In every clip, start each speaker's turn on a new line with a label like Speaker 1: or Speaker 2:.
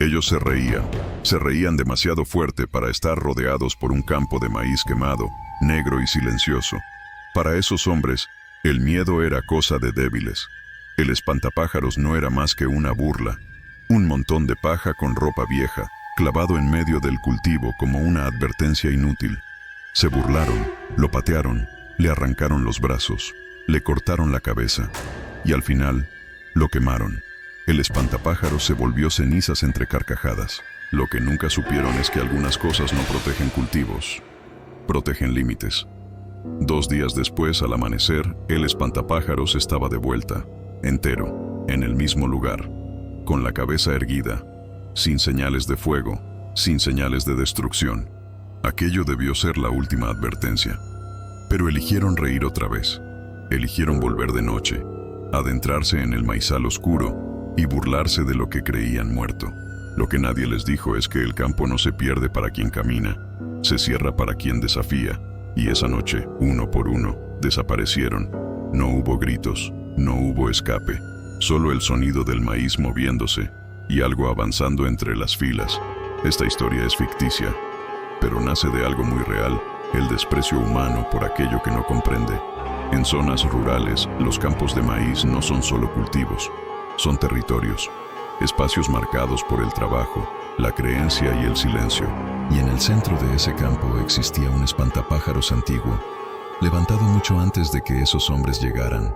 Speaker 1: Ellos se reían demasiado fuerte para estar rodeados por un campo de maíz quemado, negro y silencioso. Para esos hombres, el miedo era cosa de débiles. El espantapájaros no era más que una burla, un montón de paja con ropa vieja, clavado en medio del cultivo como una advertencia inútil. Se burlaron, lo patearon, le arrancaron los brazos, le cortaron la cabeza y al final lo quemaron. El espantapájaros se volvió cenizas entre carcajadas. Lo que nunca supieron es que algunas cosas no protegen cultivos, protegen límites. 2 días después, al amanecer, el espantapájaros estaba de vuelta, entero, en el mismo lugar, con la cabeza erguida, sin señales de fuego, sin señales de destrucción. Aquello debió ser la última advertencia. Pero eligieron reír otra vez. Eligieron volver de noche, adentrarse en el maizal oscuro y burlarse de lo que creían muerto. Lo que nadie les dijo es que el campo no se pierde para quien camina, se cierra para quien desafía. Y esa noche, uno por uno, desaparecieron. No hubo gritos, no hubo escape, solo el sonido del maíz moviéndose y algo avanzando entre las filas. Esta historia es ficticia, pero nace de algo muy real, el desprecio humano por aquello que no comprende. En zonas rurales, los campos de maíz no son solo cultivos, son territorios, espacios marcados por el trabajo, la creencia y el silencio. Y en el centro de ese campo existía un espantapájaros antiguo, levantado mucho antes de que esos hombres llegaran.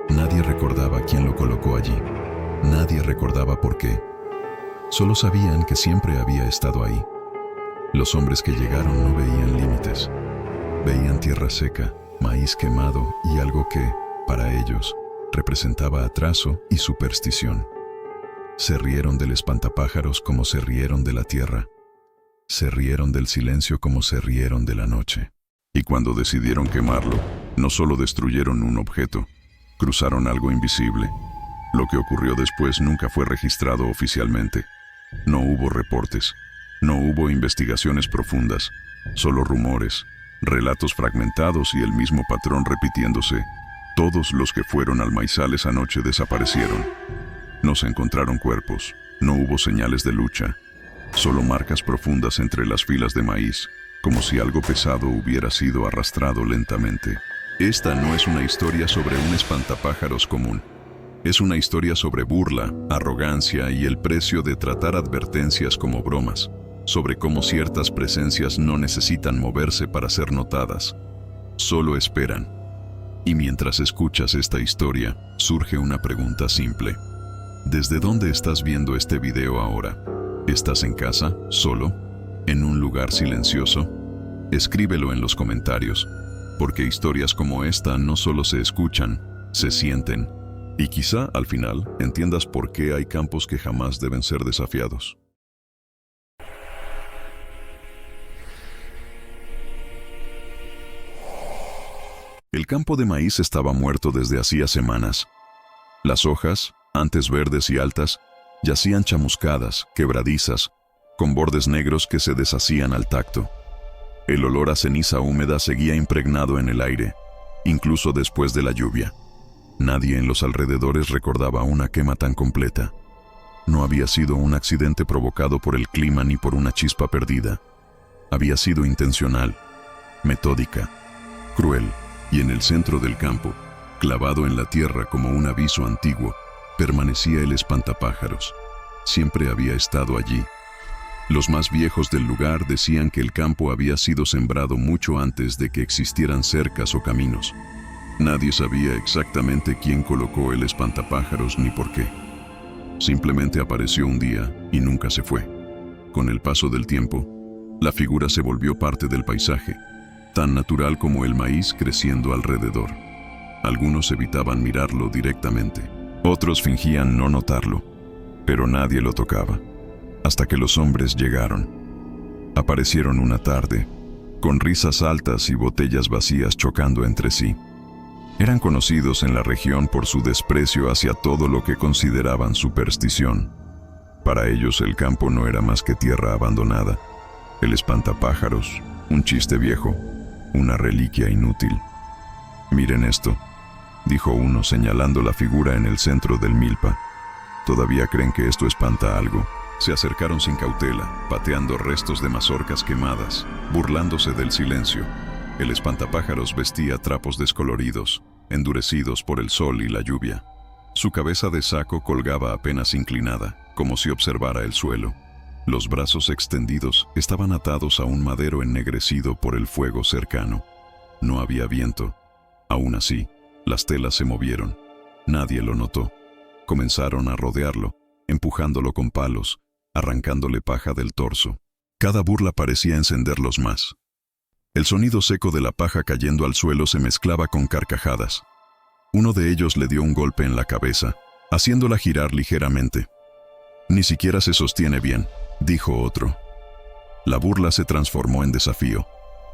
Speaker 1: Nadie recordaba quién lo colocó allí, nadie recordaba por qué. Solo sabían que siempre había estado ahí. Los hombres que llegaron no veían límites, veían tierra seca, maíz quemado y algo que, para ellos, representaba atraso y superstición. Se rieron del espantapájaros como se rieron de la tierra. Se rieron del silencio como se rieron de la noche. Y cuando decidieron quemarlo, no solo destruyeron un objeto, cruzaron algo invisible. Lo que ocurrió después nunca fue registrado oficialmente. No hubo reportes, no hubo investigaciones profundas, solo rumores, relatos fragmentados y el mismo patrón repitiéndose. Todos los que fueron al maizal esa noche desaparecieron. No se encontraron cuerpos, no hubo señales de lucha, solo marcas profundas entre las filas de maíz, como si algo pesado hubiera sido arrastrado lentamente. Esta no es una historia sobre un espantapájaros común. Es una historia sobre burla, arrogancia y el precio de tratar advertencias como bromas, sobre cómo ciertas presencias no necesitan moverse para ser notadas, solo esperan. Y mientras escuchas esta historia, surge una pregunta simple. ¿Desde dónde estás viendo este video ahora? ¿Estás en casa, solo? ¿En un lugar silencioso? Escríbelo en los comentarios, porque historias como esta no solo se escuchan, se sienten. Y quizá, al final, entiendas por qué hay campos que jamás deben ser desafiados. El campo de maíz estaba muerto desde hacía semanas. Las hojas, antes verdes y altas, yacían chamuscadas, quebradizas, con bordes negros que se deshacían al tacto. El olor a ceniza húmeda seguía impregnado en el aire, incluso después de la lluvia. Nadie en los alrededores recordaba una quema tan completa. No había sido un accidente provocado por el clima ni por una chispa perdida. Había sido intencional, metódica, cruel. Y en el centro del campo, clavado en la tierra como un aviso antiguo, permanecía el espantapájaros. Siempre había estado allí. Los más viejos del lugar decían que el campo había sido sembrado mucho antes de que existieran cercas o caminos. Nadie sabía exactamente quién colocó el espantapájaros ni por qué. Simplemente apareció un día y nunca se fue. Con el paso del tiempo, la figura se volvió parte del paisaje, tan natural como el maíz creciendo alrededor. Algunos evitaban mirarlo directamente, otros fingían no notarlo, pero nadie lo tocaba, hasta que los hombres llegaron. Aparecieron una tarde, con risas altas y botellas vacías chocando entre sí. Eran conocidos en la región por su desprecio hacia todo lo que consideraban superstición. Para ellos el campo no era más que tierra abandonada, el espantapájaros, un chiste viejo, una reliquia inútil. «Miren esto», dijo uno señalando la figura en el centro del milpa. «¿Todavía creen que esto espanta algo? Se acercaron sin cautela, pateando restos de mazorcas quemadas, burlándose del silencio. El espantapájaros vestía trapos descoloridos, endurecidos por el sol y la lluvia. Su cabeza de saco colgaba apenas inclinada, como si observara el suelo. Los brazos extendidos estaban atados a un madero ennegrecido por el fuego cercano. No había viento. Aún así, las telas se movieron. Nadie lo notó. Comenzaron a rodearlo, empujándolo con palos, arrancándole paja del torso. Cada burla parecía encenderlos más. El sonido seco de la paja cayendo al suelo se mezclaba con carcajadas. Uno de ellos le dio un golpe en la cabeza, haciéndola girar ligeramente. «Ni siquiera se sostiene bien», dijo otro. La burla se transformó en desafío.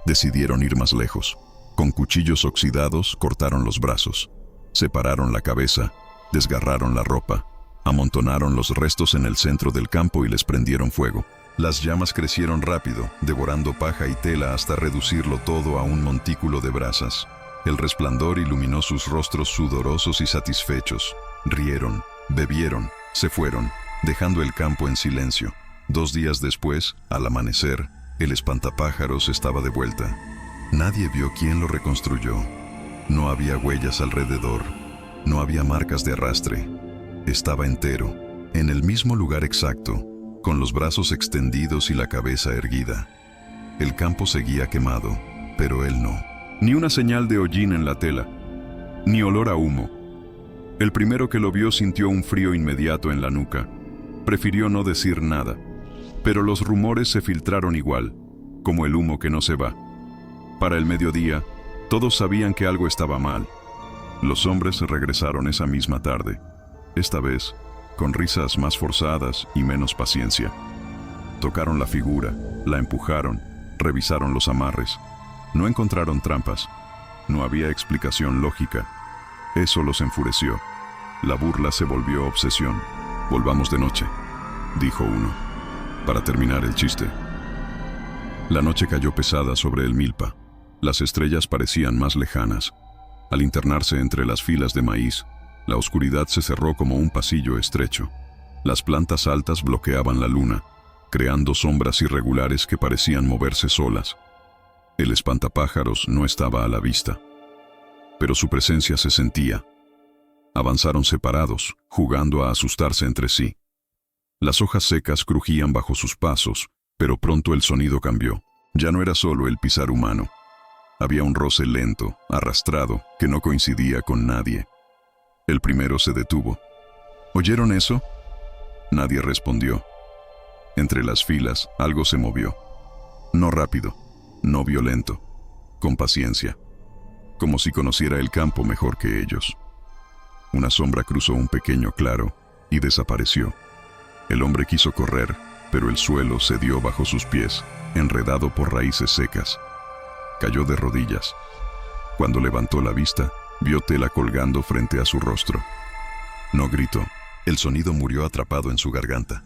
Speaker 1: Decidieron ir más lejos. Con cuchillos oxidados cortaron los brazos, separaron la cabeza, desgarraron la ropa, amontonaron los restos en el centro del campo y les prendieron fuego. Las llamas crecieron rápido, devorando paja y tela hasta reducirlo todo a un montículo de brasas. El resplandor iluminó sus rostros sudorosos y satisfechos. Rieron, bebieron, se fueron, dejando el campo en silencio. 2 días después, al amanecer, el espantapájaros estaba de vuelta. Nadie vio quién lo reconstruyó. No había huellas alrededor. No había marcas de arrastre. Estaba entero, en el mismo lugar exacto, con los brazos extendidos y la cabeza erguida. El campo seguía quemado, pero él no. Ni una señal de hollín en la tela, ni olor a humo. El primero que lo vio sintió un frío inmediato en la nuca. Prefirió no decir nada, pero los rumores se filtraron igual, como el humo que no se va. Para el mediodía, todos sabían que algo estaba mal. Los hombres regresaron esa misma tarde, esta vez con risas más forzadas y menos paciencia. Tocaron la figura, la empujaron, revisaron los amarres. No encontraron trampas. No había explicación lógica. Eso los enfureció. La burla se volvió obsesión. «Volvamos de noche», dijo uno, para terminar el chiste. La noche cayó pesada sobre el milpa. Las estrellas parecían más lejanas. Al internarse entre las filas de maíz, la oscuridad se cerró como un pasillo estrecho. Las plantas altas bloqueaban la luna, creando sombras irregulares que parecían moverse solas. El espantapájaros no estaba a la vista, pero su presencia se sentía. Avanzaron separados, jugando a asustarse entre sí. Las hojas secas crujían bajo sus pasos, pero pronto el sonido cambió. Ya no era solo el pisar humano. Había un roce lento, arrastrado, que no coincidía con nadie. El primero se detuvo. ¿Oyeron eso? Nadie respondió. Entre las filas, algo se movió. No rápido, no violento, con paciencia, como si conociera el campo mejor que ellos. Una sombra cruzó un pequeño claro y desapareció. El hombre quiso correr, pero el suelo cedió bajo sus pies, enredado por raíces secas. Cayó de rodillas. Cuando levantó la vista, vio tela colgando frente a su rostro. No gritó. El sonido murió atrapado en su garganta.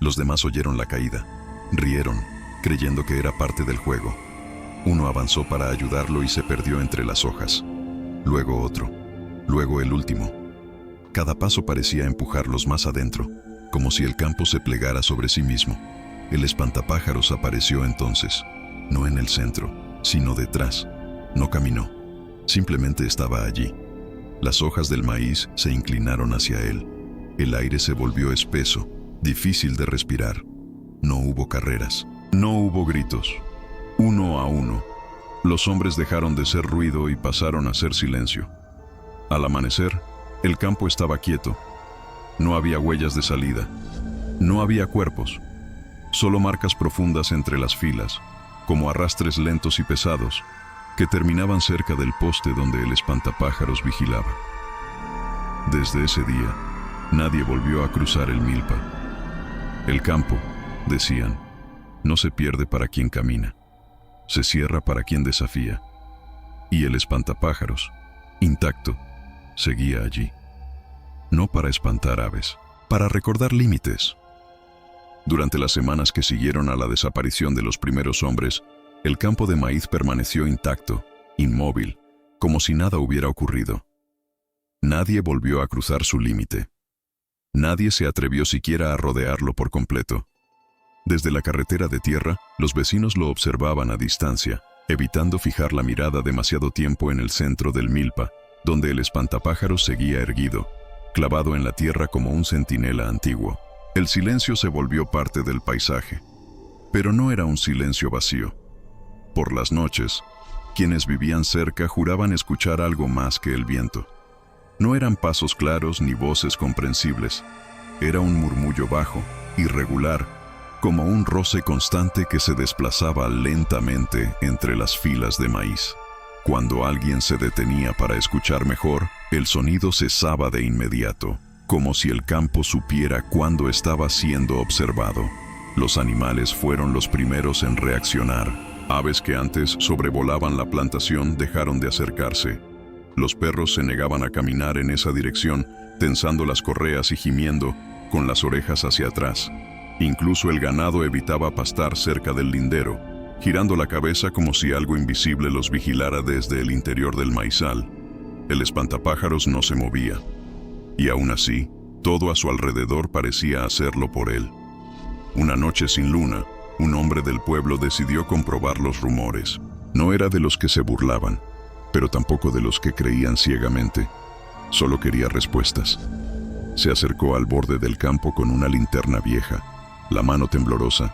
Speaker 1: Los demás oyeron la caída. Rieron, creyendo que era parte del juego. Uno avanzó para ayudarlo y se perdió entre las hojas. Luego otro. Luego el último. Cada paso parecía empujarlos más adentro, como si el campo se plegara sobre sí mismo. El espantapájaros apareció entonces, no en el centro, sino detrás. No caminó, simplemente estaba allí. Las hojas del maíz se inclinaron hacia él. El aire se volvió espeso, difícil de respirar. No hubo carreras, no hubo gritos. Uno a uno, los hombres dejaron de ser ruido y pasaron a ser silencio. Al amanecer, el campo estaba quieto. No había huellas de salida. No había cuerpos. Solo marcas profundas entre las filas, como arrastres lentos y pesados, que terminaban cerca del poste donde el espantapájaros vigilaba. Desde ese día, nadie volvió a cruzar el milpa. El campo, decían, no se pierde para quien camina, se cierra para quien desafía. Y el espantapájaros, intacto, seguía allí. No para espantar aves, para recordar límites. Durante las semanas que siguieron a la desaparición de los primeros hombres, el campo de maíz permaneció intacto, inmóvil, como si nada hubiera ocurrido. Nadie volvió a cruzar su límite. Nadie se atrevió siquiera a rodearlo por completo. Desde la carretera de tierra, los vecinos lo observaban a distancia, evitando fijar la mirada demasiado tiempo en el centro del milpa, donde el espantapájaros seguía erguido, clavado en la tierra como un centinela antiguo. El silencio se volvió parte del paisaje, pero no era un silencio vacío. Por las noches, quienes vivían cerca juraban escuchar algo más que el viento. No eran pasos claros ni voces comprensibles. Era un murmullo bajo, irregular, como un roce constante que se desplazaba lentamente entre las filas de maíz. Cuando alguien se detenía para escuchar mejor, el sonido cesaba de inmediato, como si el campo supiera cuándo estaba siendo observado. Los animales fueron los primeros en reaccionar. Aves que antes sobrevolaban la plantación dejaron de acercarse. Los perros se negaban a caminar en esa dirección, tensando las correas y gimiendo, con las orejas hacia atrás. Incluso el ganado evitaba pastar cerca del lindero, girando la cabeza como si algo invisible los vigilara desde el interior del maizal. El espantapájaros no se movía, y aún así, todo a su alrededor parecía hacerlo por él. Una noche sin luna, un hombre del pueblo decidió comprobar los rumores. No era de los que se burlaban, pero tampoco de los que creían ciegamente. Solo quería respuestas. Se acercó al borde del campo con una linterna vieja, la mano temblorosa,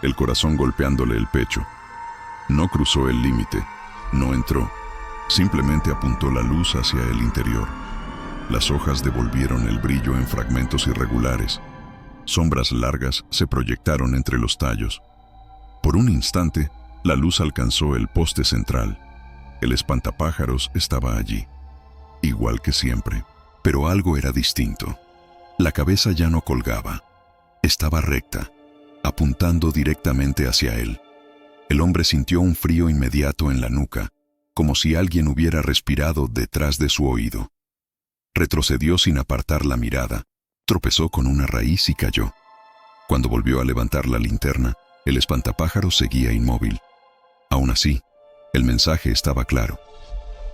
Speaker 1: el corazón golpeándole el pecho. No cruzó el límite, no entró, simplemente apuntó la luz hacia el interior. Las hojas devolvieron el brillo en fragmentos irregulares. Sombras largas se proyectaron entre los tallos. Por un instante, la luz alcanzó el poste central. El espantapájaros estaba allí, igual que siempre, pero algo era distinto. La cabeza ya no colgaba. Estaba recta, apuntando directamente hacia él. El hombre sintió un frío inmediato en la nuca, como si alguien hubiera respirado detrás de su oído. Retrocedió sin apartar la mirada, tropezó con una raíz y cayó. Cuando volvió a levantar la linterna, el espantapájaros seguía inmóvil. Aún así, el mensaje estaba claro.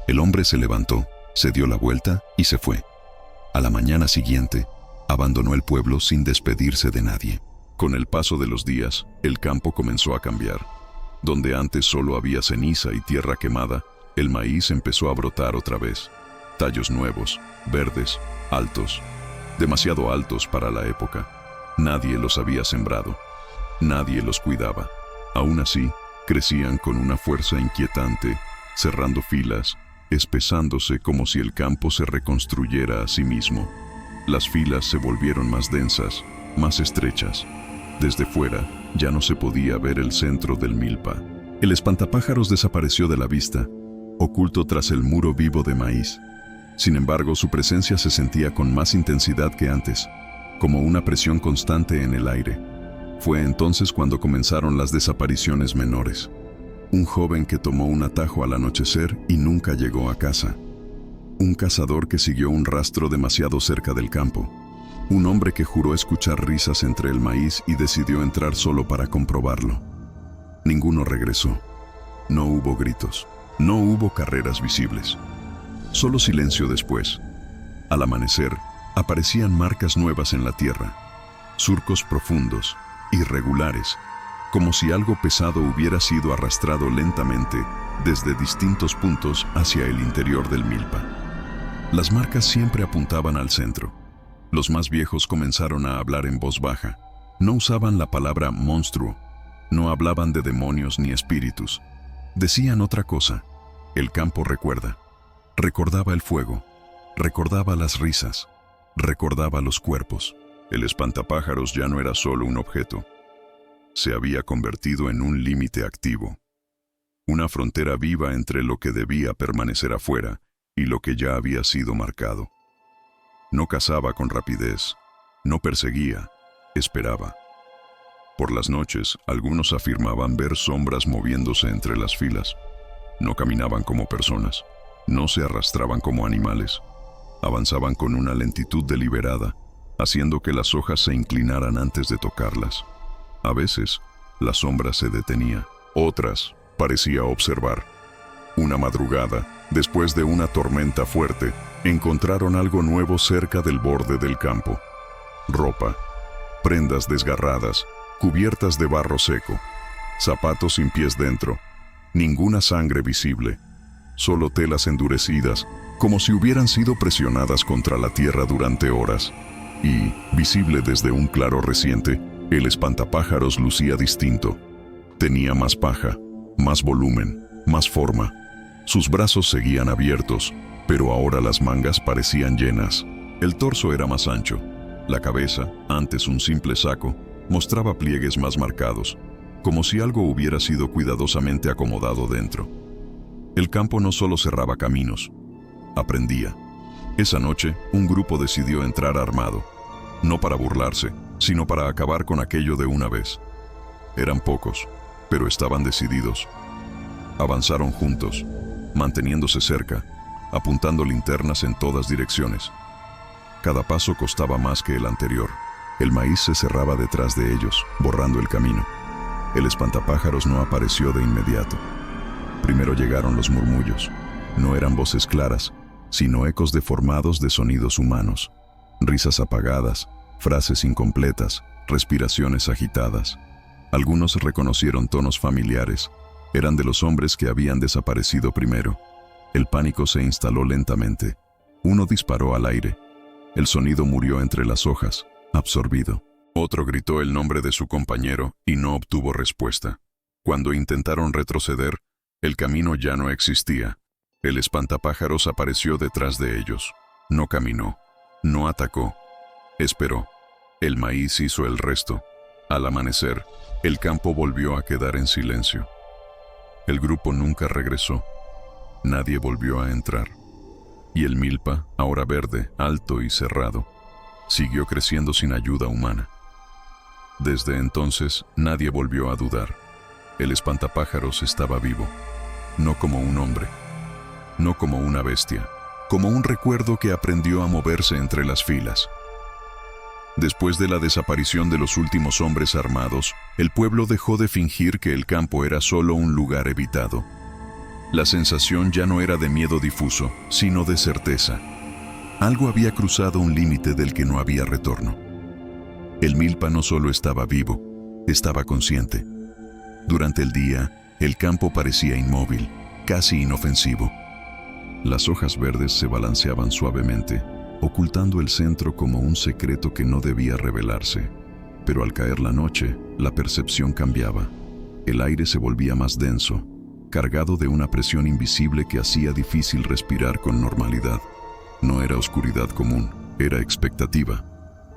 Speaker 1: El hombre se levantó, se dio la vuelta y se fue. A la mañana siguiente, abandonó el pueblo sin despedirse de nadie. Con el paso de los días, el campo comenzó a cambiar. Donde antes solo había ceniza y tierra quemada, el maíz empezó a brotar otra vez. Tallos nuevos, verdes, altos, demasiado altos para la época. Nadie los había sembrado. Nadie los cuidaba. Aún así, crecían con una fuerza inquietante, cerrando filas, espesándose como si el campo se reconstruyera a sí mismo. Las filas se volvieron más densas, más estrechas. Desde fuera, ya no se podía ver el centro del milpa. El espantapájaros desapareció de la vista, oculto tras el muro vivo de maíz. Sin embargo, su presencia se sentía con más intensidad que antes, como una presión constante en el aire. Fue entonces cuando comenzaron las desapariciones menores. Un joven que tomó un atajo al anochecer y nunca llegó a casa. Un cazador que siguió un rastro demasiado cerca del campo. Un hombre que juró escuchar risas entre el maíz y decidió entrar solo para comprobarlo. Ninguno regresó. No hubo gritos. No hubo carreras visibles. Solo silencio después. Al amanecer, aparecían marcas nuevas en la tierra. Surcos profundos, irregulares, como si algo pesado hubiera sido arrastrado lentamente desde distintos puntos hacia el interior del milpa. Las marcas siempre apuntaban al centro. Los más viejos comenzaron a hablar en voz baja. No usaban la palabra monstruo. No hablaban de demonios ni espíritus. Decían otra cosa. El campo recuerda. Recordaba el fuego. Recordaba las risas. Recordaba los cuerpos. El espantapájaros ya no era solo un objeto. Se había convertido en un límite activo. Una frontera viva entre lo que debía permanecer afuera y lo que ya había sido marcado. No cazaba con rapidez, no perseguía, esperaba. Por las noches, algunos afirmaban ver sombras moviéndose entre las filas. No caminaban como personas, no se arrastraban como animales. Avanzaban con una lentitud deliberada, haciendo que las hojas se inclinaran antes de tocarlas. A veces, la sombra se detenía, otras parecía observar. Una madrugada, después de una tormenta fuerte, encontraron algo nuevo cerca del borde del campo. ropa, prendas desgarradas, cubiertas de barro seco, zapatos sin pies dentro, ninguna sangre visible, solo telas endurecidas, como si hubieran sido presionadas contra la tierra durante horas. Y, visible desde un claro reciente, el espantapájaros lucía distinto. Tenía más paja, más volumen, más forma. Sus brazos seguían abiertos, pero ahora las mangas parecían llenas. El torso era más ancho. La cabeza, antes un simple saco, mostraba pliegues más marcados, como si algo hubiera sido cuidadosamente acomodado dentro. El campo no solo cerraba caminos, aprendía. Esa noche, un grupo decidió entrar armado, no para burlarse, sino para acabar con aquello de una vez. Eran pocos, pero estaban decididos. Avanzaron juntos, manteniéndose cerca, apuntando linternas en todas direcciones. Cada paso costaba más que el anterior. El maíz se cerraba detrás de ellos, borrando el camino. El espantapájaros no apareció de inmediato. Primero llegaron los murmullos. No eran voces claras, sino ecos deformados de sonidos humanos. Risas apagadas, frases incompletas, respiraciones agitadas. Algunos reconocieron tonos familiares. Eran de los hombres que habían desaparecido primero. El pánico se instaló lentamente. Uno disparó al aire. El sonido murió entre las hojas, absorbido. Otro gritó el nombre de su compañero y no obtuvo respuesta. Cuando intentaron retroceder, el camino ya no existía. El espantapájaros apareció detrás de ellos. No caminó, no atacó, esperó. El maíz hizo el resto. Al amanecer, el campo volvió a quedar en silencio. El grupo nunca regresó. Nadie volvió a entrar. Y el milpa, ahora verde, alto y cerrado, siguió creciendo sin ayuda humana. Desde entonces, nadie volvió a dudar. El espantapájaros estaba vivo, no como un hombre, no como una bestia, como un recuerdo que aprendió a moverse entre las filas. Después de la desaparición de los últimos hombres armados, el pueblo dejó de fingir que el campo era solo un lugar evitado. La sensación ya no era de miedo difuso, sino de certeza. Algo había cruzado un límite del que no había retorno. El milpa no solo estaba vivo, estaba consciente. Durante el día, el campo parecía inmóvil, casi inofensivo. Las hojas verdes se balanceaban suavemente, ocultando el centro como un secreto que no debía revelarse. Pero al caer la noche, la percepción cambiaba. El aire se volvía más denso, cargado de una presión invisible que hacía difícil respirar con normalidad. No era oscuridad común, era expectativa.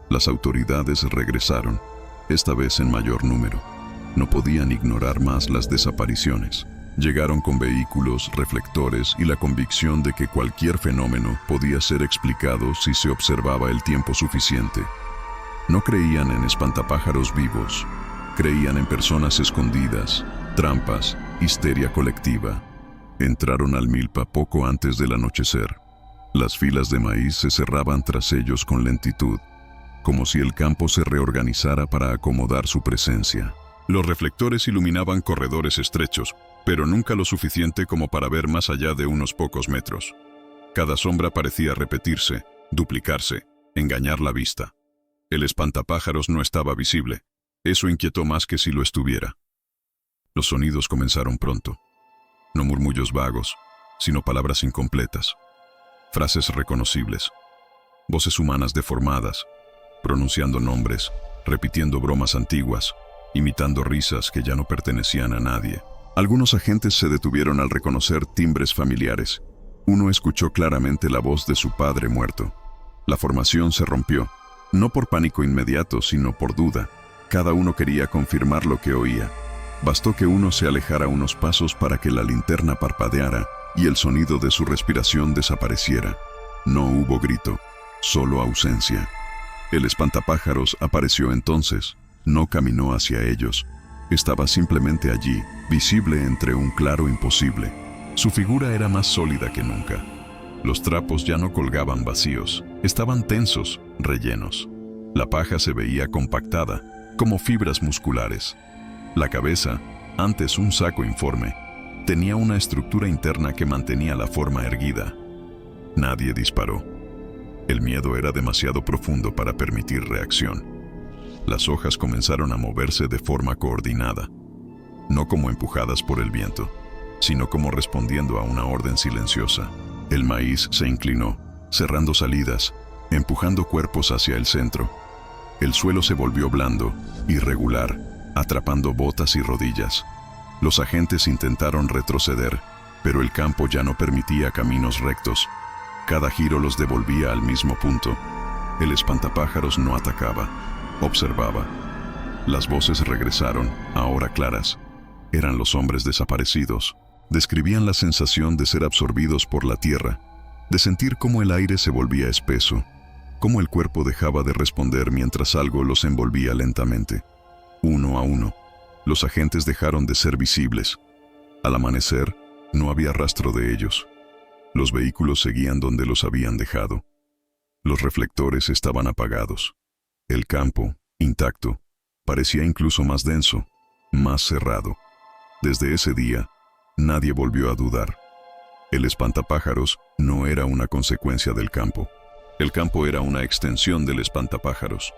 Speaker 1: Las autoridades regresaron, esta vez en mayor número. No podían ignorar más las desapariciones. Llegaron con vehículos, reflectores y la convicción de que cualquier fenómeno podía ser explicado si se observaba el tiempo suficiente. No creían en espantapájaros vivos, creían en personas escondidas, trampas, histeria colectiva. Entraron al milpa poco antes del anochecer. Las filas de maíz se cerraban tras ellos con lentitud, como si el campo se reorganizara para acomodar su presencia. Los reflectores iluminaban corredores estrechos, pero nunca lo suficiente como para ver más allá de unos pocos metros. Cada sombra parecía repetirse, duplicarse, engañar la vista. El espantapájaros no estaba visible. Eso inquietó más que si lo estuviera. Los sonidos comenzaron pronto. No murmullos vagos, sino palabras incompletas. Frases reconocibles. Voces humanas deformadas, pronunciando nombres, repitiendo bromas antiguas, imitando risas que ya no pertenecían a nadie. Algunos agentes se detuvieron al reconocer timbres familiares. Uno escuchó claramente la voz de su padre muerto. La formación se rompió, no por pánico inmediato, sino por duda. Cada uno quería confirmar lo que oía. Bastó que uno se alejara unos pasos para que la linterna parpadeara y el sonido de su respiración desapareciera. No hubo grito, solo ausencia. El espantapájaros apareció entonces. No caminó hacia ellos. Estaba simplemente allí, visible entre un claro imposible. Su figura era más sólida que nunca. Los trapos ya no colgaban vacíos, estaban tensos, rellenos. La paja se veía compactada, como fibras musculares. La cabeza, antes un saco informe, tenía una estructura interna que mantenía la forma erguida. Nadie disparó. El miedo era demasiado profundo para permitir reacción. Las hojas comenzaron a moverse de forma coordinada, no como empujadas por el viento, sino como respondiendo a una orden silenciosa. El maíz se inclinó, cerrando salidas, empujando cuerpos hacia el centro. El suelo se volvió blando, irregular, atrapando botas y rodillas. Los agentes intentaron retroceder, pero el campo ya no permitía caminos rectos. Cada giro los devolvía al mismo punto. El espantapájaros no atacaba, observaba. Las voces regresaron, ahora claras. Eran los hombres desaparecidos. Describían la sensación de ser absorbidos por la tierra, de sentir cómo el aire se volvía espeso, cómo el cuerpo dejaba de responder mientras algo los envolvía lentamente. Uno a uno, los agentes dejaron de ser visibles. Al amanecer, no había rastro de ellos. Los vehículos seguían donde los habían dejado. Los reflectores estaban apagados. El campo, intacto, parecía incluso más denso, más cerrado. Desde ese día, nadie volvió a dudar. El espantapájaros no era una consecuencia del campo. El campo era una extensión del espantapájaros.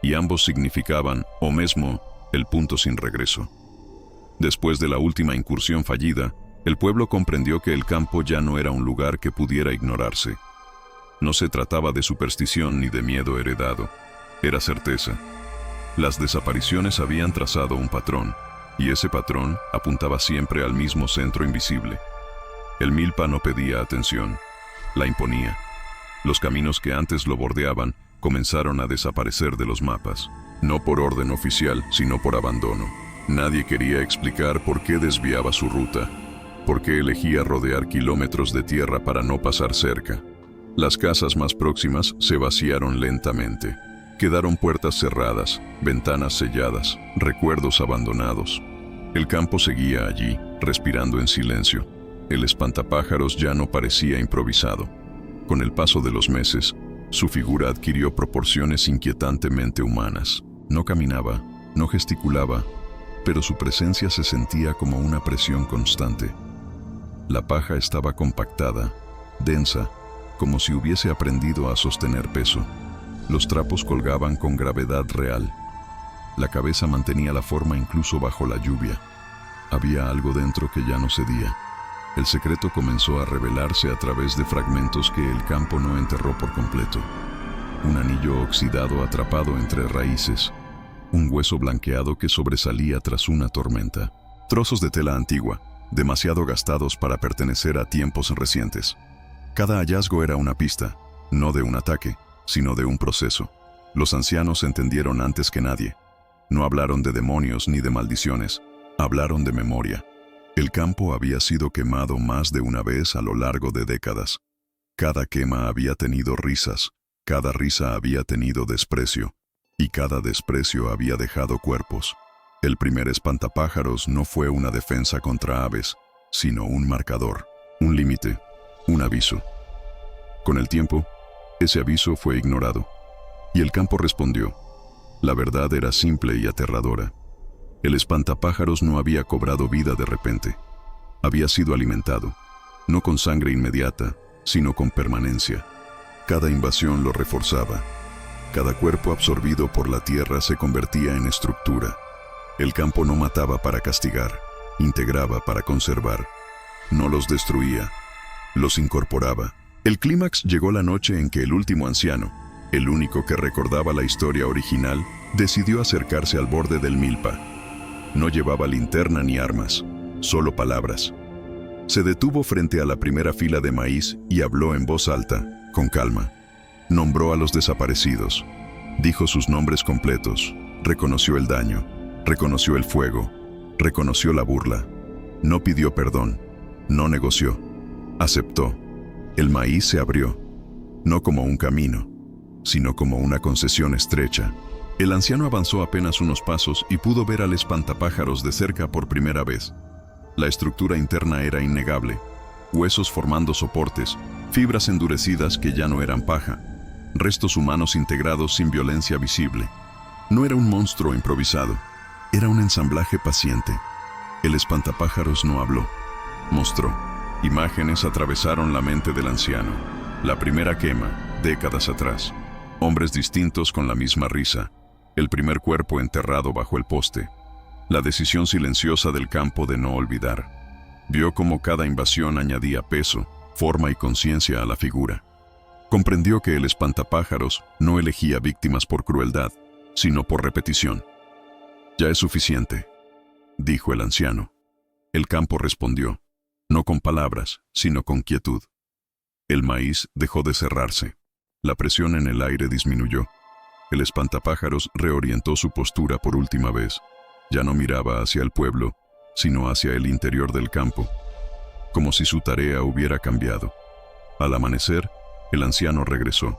Speaker 1: Y ambos significaban, o mesmo, el punto sin regreso. Después de la última incursión fallida, el pueblo comprendió que el campo ya no era un lugar que pudiera ignorarse. No se trataba de superstición ni de miedo heredado. Era certeza. Las desapariciones habían trazado un patrón, y ese patrón apuntaba siempre al mismo centro invisible. El milpa no pedía atención, la imponía. Los caminos que antes lo bordeaban comenzaron a desaparecer de los mapas, no por orden oficial, sino por abandono. Nadie quería explicar por qué desviaba su ruta, por qué elegía rodear kilómetros de tierra para no pasar cerca. Las casas más próximas se vaciaron lentamente. Quedaron puertas cerradas, ventanas selladas, recuerdos abandonados. El campo seguía allí, respirando en silencio. El espantapájaros ya no parecía improvisado. Con el paso de los meses, su figura adquirió proporciones inquietantemente humanas. No caminaba, no gesticulaba, pero su presencia se sentía como una presión constante. La paja estaba compactada, densa, como si hubiese aprendido a sostener peso. Los trapos colgaban con gravedad real. La cabeza mantenía la forma incluso bajo la lluvia. Había algo dentro que ya no cedía. El secreto comenzó a revelarse a través de fragmentos que el campo no enterró por completo. Un anillo oxidado atrapado entre raíces. Un hueso blanqueado que sobresalía tras una tormenta. Trozos de tela antigua, demasiado gastados para pertenecer a tiempos recientes. Cada hallazgo era una pista, no de un ataque, sino de un proceso. Los ancianos entendieron antes que nadie. No hablaron de demonios ni de maldiciones, hablaron de memoria. El campo había sido quemado más de una vez a lo largo de décadas. Cada quema había tenido risas, cada risa había tenido desprecio, y cada desprecio había dejado cuerpos. El primer espantapájaros no fue una defensa contra aves, sino un marcador, un límite, un aviso. Con el tiempo, ese aviso fue ignorado, y el campo respondió. La verdad era simple y aterradora. El espantapájaros no había cobrado vida de repente. Había sido alimentado, no con sangre inmediata, sino con permanencia. Cada invasión lo reforzaba. Cada cuerpo absorbido por la tierra se convertía en estructura. El campo no mataba para castigar, integraba para conservar. No los destruía, los incorporaba. El clímax llegó la noche en que el último anciano, el único que recordaba la historia original, decidió acercarse al borde del milpa. No llevaba linterna ni armas, solo palabras. Se detuvo frente a la primera fila de maíz y habló en voz alta, con calma. Nombró a los desaparecidos, dijo sus nombres completos, reconoció el daño, reconoció el fuego, reconoció la burla. No pidió perdón, no negoció, aceptó. El maíz se abrió, no como un camino, sino como una concesión estrecha. El anciano avanzó apenas unos pasos y pudo ver al espantapájaros de cerca por primera vez. La estructura interna era innegable, huesos formando soportes, fibras endurecidas que ya no eran paja, restos humanos integrados sin violencia visible. No era un monstruo improvisado, era un ensamblaje paciente. El espantapájaros no habló, mostró. Imágenes atravesaron la mente del anciano. La primera quema, décadas atrás. Hombres distintos con la misma risa. El primer cuerpo enterrado bajo el poste. La decisión silenciosa del campo de no olvidar. Vio cómo cada invasión añadía peso, forma y conciencia a la figura. Comprendió que el espantapájaros no elegía víctimas por crueldad, sino por repetición. «Ya es suficiente», dijo el anciano. El campo respondió, no con palabras, sino con quietud. El maíz dejó de cerrarse. La presión en el aire disminuyó. El espantapájaros reorientó su postura por última vez. Ya no miraba hacia el pueblo, sino hacia el interior del campo, como si su tarea hubiera cambiado. Al amanecer, el anciano regresó.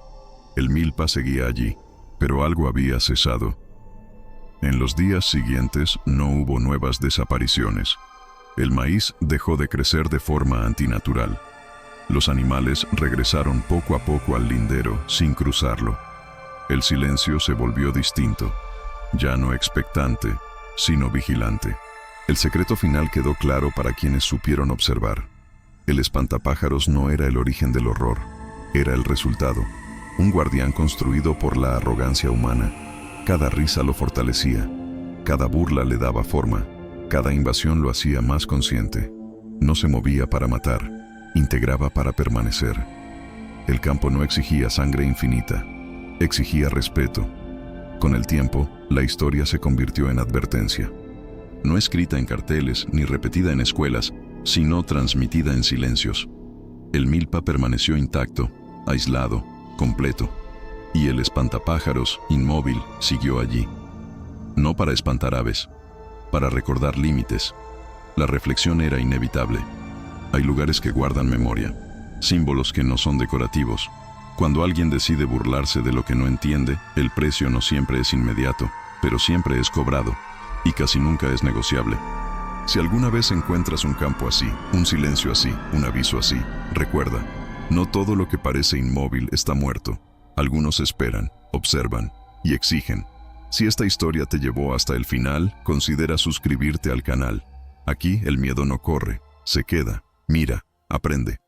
Speaker 1: El milpa seguía allí, pero algo había cesado. En los días siguientes no hubo nuevas desapariciones. El maíz dejó de crecer de forma antinatural. Los animales regresaron poco a poco al lindero sin cruzarlo. El silencio se volvió distinto, ya no expectante, sino vigilante. El secreto final quedó claro para quienes supieron observar. El espantapájaros no era el origen del horror, era el resultado, un guardián construido por la arrogancia humana. Cada risa lo fortalecía, cada burla le daba forma, cada invasión lo hacía más consciente. No se movía para matar, integraba para permanecer. El campo no exigía sangre infinita, exigía respeto. Con el tiempo, la historia se convirtió en advertencia. No escrita en carteles ni repetida en escuelas, sino transmitida en silencios. El milpa permaneció intacto, aislado, completo, y el espantapájaros, inmóvil, siguió allí. No para espantar aves, para recordar límites. La reflexión era inevitable. Hay lugares que guardan memoria, símbolos que no son decorativos. Cuando alguien decide burlarse de lo que no entiende, el precio no siempre es inmediato, pero siempre es cobrado, y casi nunca es negociable. Si alguna vez encuentras un campo así, un silencio así, un aviso así, recuerda, no todo lo que parece inmóvil está muerto. Algunos esperan, observan y exigen. Si esta historia te llevó hasta el final, considera suscribirte al canal. Aquí el miedo no corre, se queda, mira, aprende.